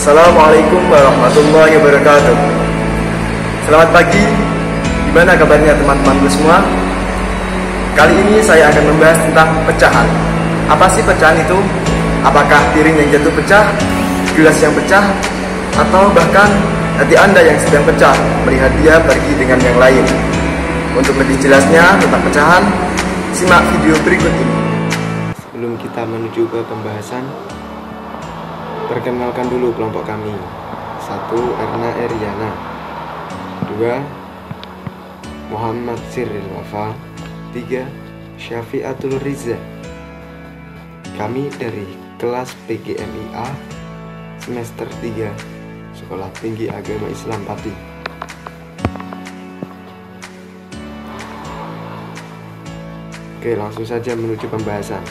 Assalamualaikum warahmatullahi wabarakatuh. Selamat pagi, gimana kabarnya teman-temanku semua? Kali ini saya akan membahas tentang pecahan. Apa sih pecahan itu? Apakah piring yang jatuh pecah, gelas yang pecah, atau bahkan hati Anda yang sedang pecah melihat dia pergi dengan yang lain? Untuk lebih jelasnya tentang pecahan, simak video berikut ini. Sebelum kita menuju ke pembahasan, perkenalkan dulu kelompok kami. 1. Erna Eriana. 2. Muhammad Siril Wafa. 3. Syafiatul Riza. Kami dari kelas PGMIA semester 3 Sekolah Tinggi Agama Islam Pati. Oke, langsung saja menuju pembahasan.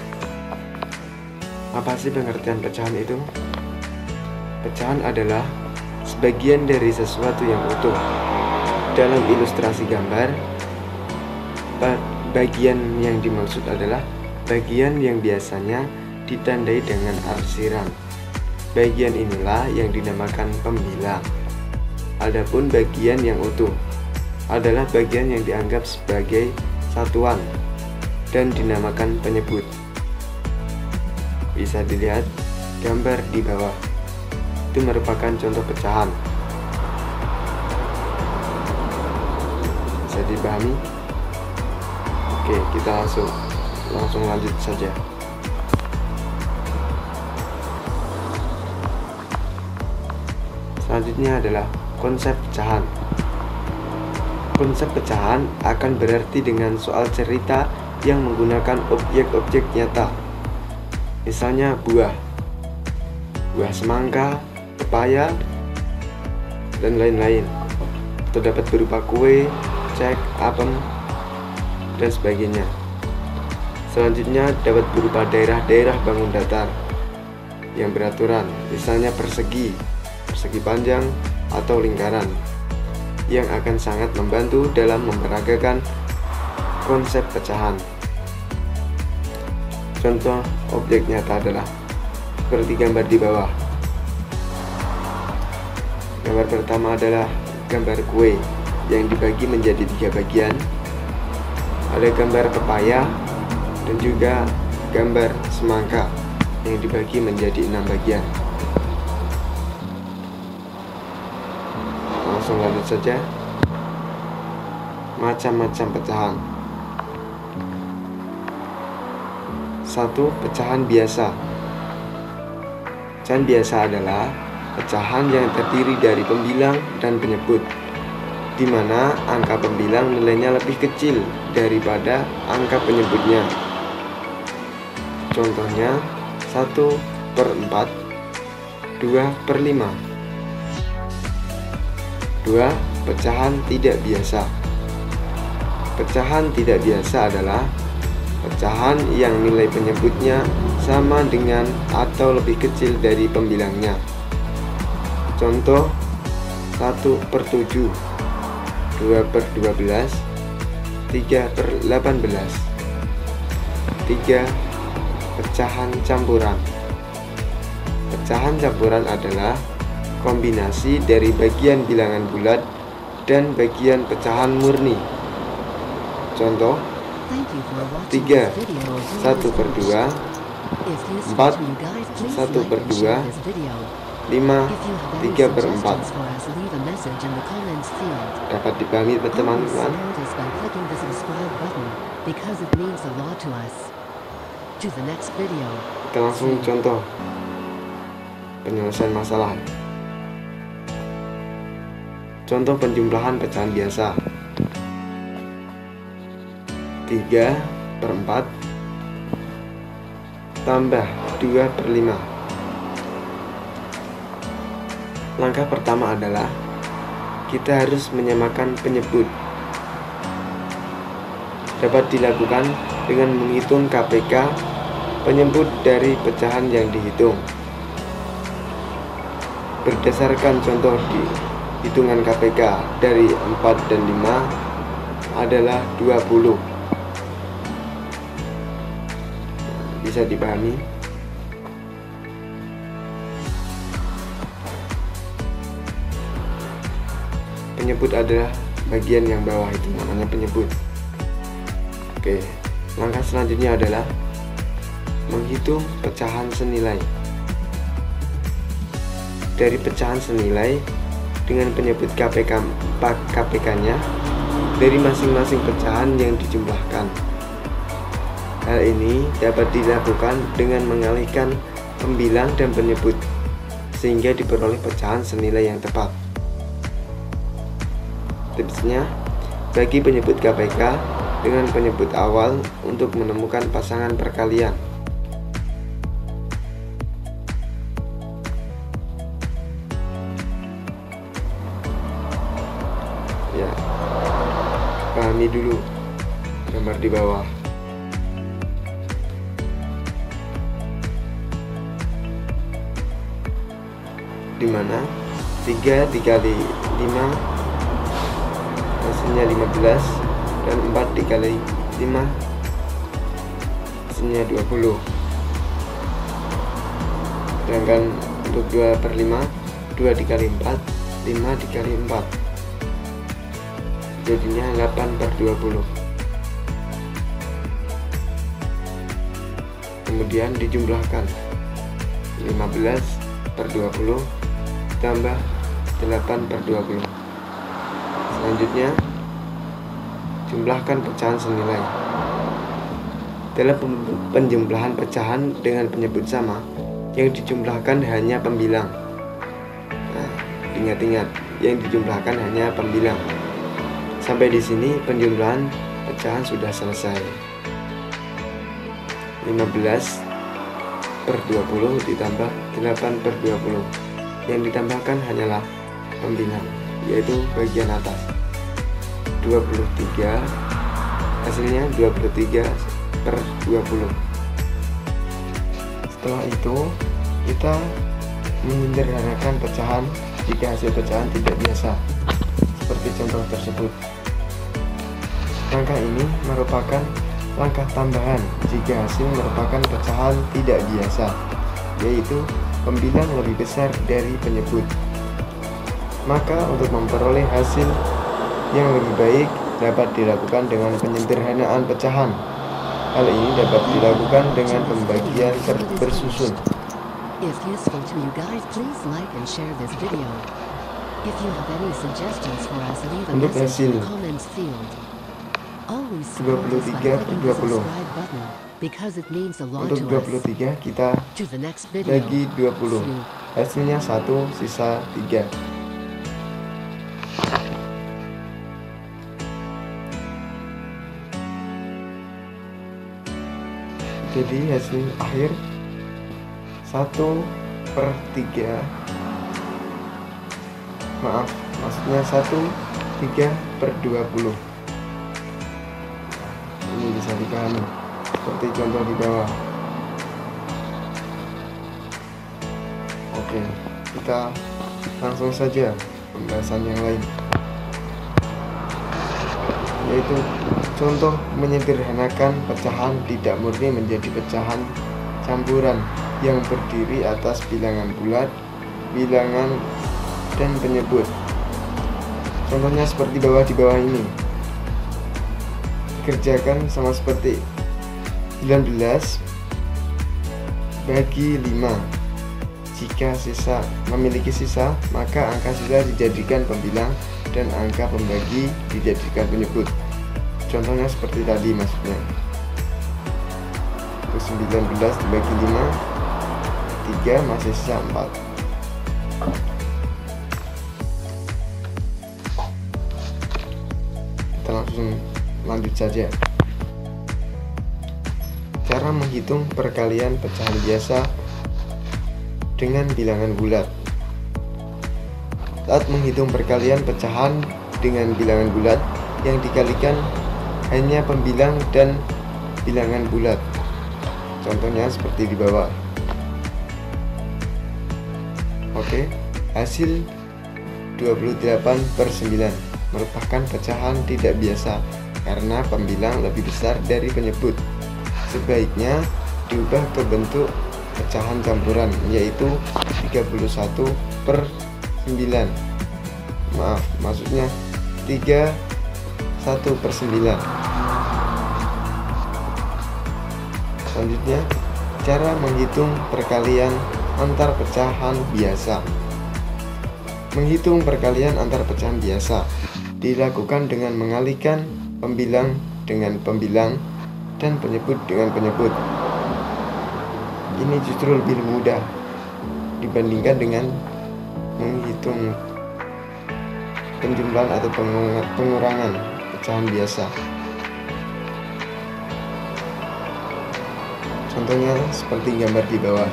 Apa sih pengertian pecahan itu? Pecahan adalah sebagian dari sesuatu yang utuh. Dalam ilustrasi gambar, bagian yang dimaksud adalah bagian yang biasanya ditandai dengan arsiran. Bagian inilah yang dinamakan pembilang. Adapun bagian yang utuh adalah bagian yang dianggap sebagai satuan dan dinamakan penyebut. Bisa dilihat gambar di bawah. Itu merupakan contoh pecahan. Bisa dipahami? Oke, kita langsung lanjut saja. Selanjutnya adalah konsep pecahan. Konsep pecahan akan berarti dengan soal cerita yang menggunakan objek-objek nyata. Misalnya buah semangka, pepaya, dan lain-lain. Atau dapat berupa kue, cek, apem, dan sebagainya. Selanjutnya dapat berupa daerah-daerah bangun datar yang beraturan, misalnya persegi panjang, atau lingkaran, yang akan sangat membantu dalam memeragakan konsep pecahan. Contoh objek nyata adalah seperti gambar di bawah. Gambar pertama adalah gambar kue yang dibagi menjadi 3 bagian. Ada gambar pepaya dan juga gambar semangka yang dibagi menjadi 6 bagian. Langsung lanjut saja. Macam-macam pecahan. 1. Pecahan biasa. Pecahan biasa adalah pecahan yang terdiri dari pembilang dan penyebut, di mana angka pembilang nilainya lebih kecil daripada angka penyebutnya. Contohnya 1/4, 2/5. 2. Pecahan tidak biasa. Pecahan tidak biasa adalah pecahan yang nilai penyebutnya sama dengan atau lebih kecil dari pembilangnya. Contoh 1/7, 2/12, 3/18. 3. Pecahan campuran. Pecahan campuran adalah kombinasi dari bagian bilangan bulat dan bagian pecahan murni. Contoh 3 1/2, 4 1/2, 5 3/4. Dapat dipahami teman-teman? Kita langsung contoh penyelesaian masalah. Contoh penjumlahan pecahan biasa. 3/4 tambah 2/5. Langkah pertama adalah kita harus menyamakan penyebut. Dapat dilakukan dengan menghitung KPK penyebut dari pecahan yang dihitung. Berdasarkan contoh di hitungan KPK dari 4 dan 5 adalah 20. Bisa dipahami? Penyebut adalah bagian yang bawah, itu namanya penyebut. Oke, langkah selanjutnya adalah menghitung pecahan senilai. Dari pecahan senilai dengan penyebut KPK-nya dari masing-masing pecahan yang dijumlahkan. Hal ini dapat dilakukan dengan mengalihkan pembilang dan penyebut sehingga diperoleh pecahan senilai yang tepat. Tipsnya, bagi penyebut KPK dengan penyebut awal untuk menemukan pasangan perkalian. Ya, pahami dulu gambar di bawah. Dimana 3 dikali 5 hasilnya 15 dan 4 dikali 5 hasilnya 20. Sedangkan untuk 2/5, 2 dikali 4, 5 dikali 4, jadinya 8/20. Kemudian dijumlahkan 15/20 tambah 8/20. Selanjutnya, jumlahkan pecahan senilai. Dalam penjumlahan pecahan dengan penyebut sama, yang dijumlahkan hanya pembilang. Nah, ingat-ingat, yang dijumlahkan hanya pembilang. Sampai di sini penjumlahan pecahan sudah selesai. 15/20 ditambah 8/20. Yang ditambahkan hanyalah pembilang, yaitu bagian atas. 23, hasilnya 23/20. Setelah itu kita menyederhanakan pecahan jika hasil pecahan tidak biasa, seperti contoh tersebut. Langkah ini merupakan langkah tambahan jika hasil merupakan pecahan tidak biasa, yaitu pembilang lebih besar dari penyebut. Maka untuk memperoleh hasil yang lebih baik dapat dilakukan dengan penyederhanaan pecahan. Hal ini dapat dilakukan dengan pembagian bersusun. If useful to you guys, please like and share this video. If you have any suggestions for us, leave a Untuk message in hasil the comments field. Always support us by 23/20. clicking the subscribe button because it means a lot Untuk to us. 23 kita To the next video. bagi 20. Hasilnya 1 sisa 3. Jadi hasil akhir 1/3. Maaf, maksudnya 1/3/20. Ini bisa dipahami seperti contoh di bawah. Oke, kita langsung saja pembahasan yang lain, yaitu contoh menyederhanakan pecahan tidak murni menjadi pecahan campuran yang berdiri atas bilangan bulat, bilangan, dan penyebut. Contohnya seperti di bawah ini. Kerjakan sama seperti 19 bagi 5. Jika sisa memiliki sisa, maka angka sisa dijadikan pembilang dan angka pembagi dijadikan penyebut. Contohnya seperti tadi maksudnya. Untuk 19 dibagi 5, 3 masih sisa 4. Kita langsung lanjut saja. Cara menghitung perkalian pecahan biasa dengan bilangan bulat. Saat menghitung perkalian pecahan dengan bilangan bulat, yang dikalikan hanya pembilang dan bilangan bulat. Contohnya seperti di bawah. Oke, hasil 28/9 merupakan pecahan tidak biasa karena pembilang lebih besar dari penyebut. Sebaiknya diubah ke bentuk pecahan campuran, yaitu 31/9. maaf, maksudnya 3 1/9. Selanjutnya, cara menghitung perkalian antar pecahan biasa. Menghitung perkalian antar pecahan biasa dilakukan dengan mengalihkan pembilang dengan pembilang dan penyebut dengan penyebut. Ini justru lebih mudah dibandingkan dengan menghitung penjumlahan atau pengurangan pecahan biasa. Contohnya seperti gambar di bawah.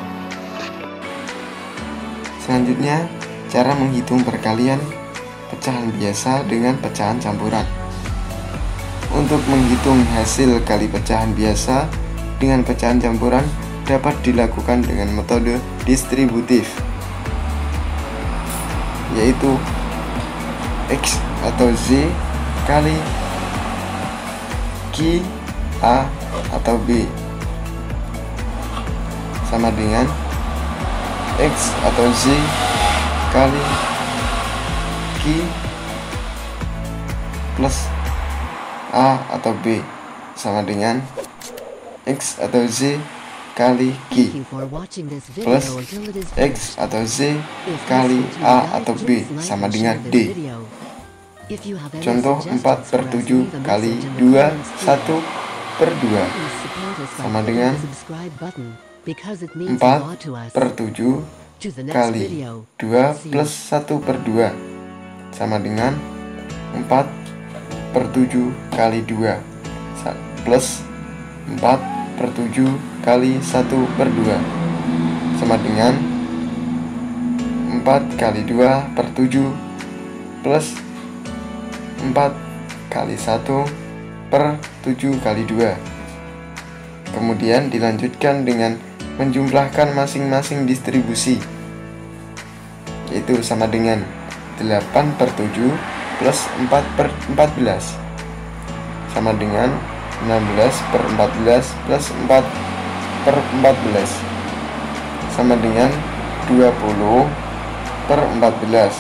Selanjutnya, cara menghitung perkalian pecahan biasa dengan pecahan campuran. Untuk menghitung hasil kali pecahan biasa dengan pecahan campuran dapat dilakukan dengan metode distributif, yaitu X atau Z kali Q, A atau B sama dengan X atau Z kali Q plus A atau B sama dengan X atau Z kali Q plus X atau Z kali A atau B sama dengan D. Contoh 4/7 kali 2 1/2 sama dengan 4/7 kali 2 plus 1/2 sama dengan 4/7 kali 2 plus 4/7 kali 1/2 sama dengan 4 kali 2/7 plus 4 kali 1/7 kali 2. Kemudian dilanjutkan dengan menjumlahkan masing-masing distribusi, yaitu sama dengan 8/7 plus 4/14 sama dengan 16/14 plus 4/14 sama dengan 20/14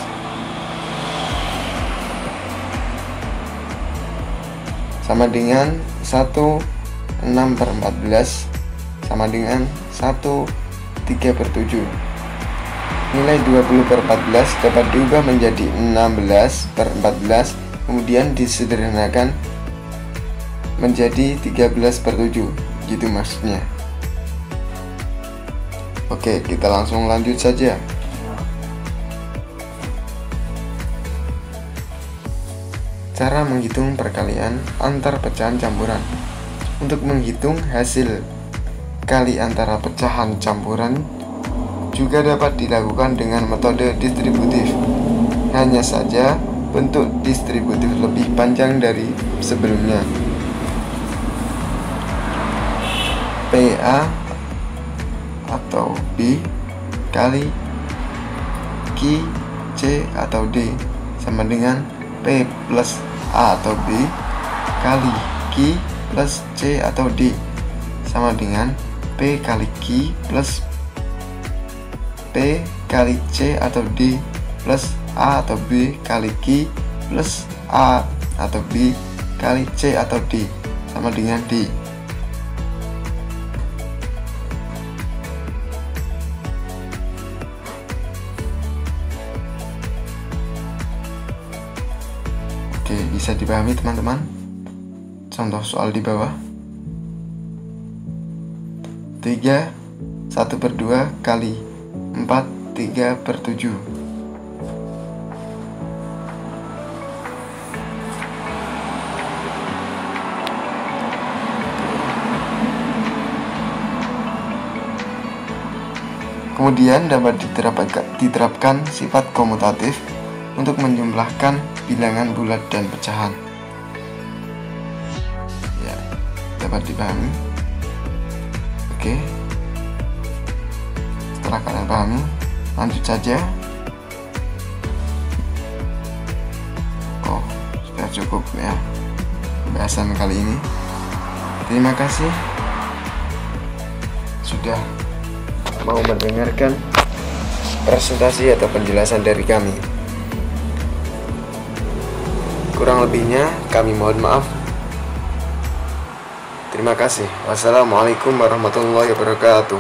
sama dengan 16/14 sama dengan 1/3/7. Nilai 20/14 dapat diubah menjadi 16/14, kemudian disederhanakan menjadi 13/7, gitu maksudnya. Oke, kita langsung lanjut saja. Cara menghitung perkalian antar pecahan campuran. Untuk menghitung hasil kali antara pecahan campuran juga dapat dilakukan dengan metode distributif. Hanya saja bentuk distributif lebih panjang dari sebelumnya. PA atau B kali Q, C atau D sama dengan P plus A atau B kali Q plus C atau D sama dengan P kali Q plus P kali C atau D plus A atau B kali Q plus A atau B kali C atau D sama dengan D. Oke, bisa dipahami teman-teman? Contoh soal di bawah. 3 1/2 kali 4 3/7. Kemudian dapat diterapkan sifat komutatif untuk menjumlahkan bilangan bulat dan pecahan. Ya, dapat dipahami. Oke. Setelah kalian pahami, lanjut saja. Oh, sudah cukup ya pembahasan kali ini. Terima kasih sudah mau mendengarkan presentasi atau penjelasan dari kami. Kurang lebihnya kami mohon maaf. Terima kasih. Wassalamualaikum warahmatullahi wabarakatuh.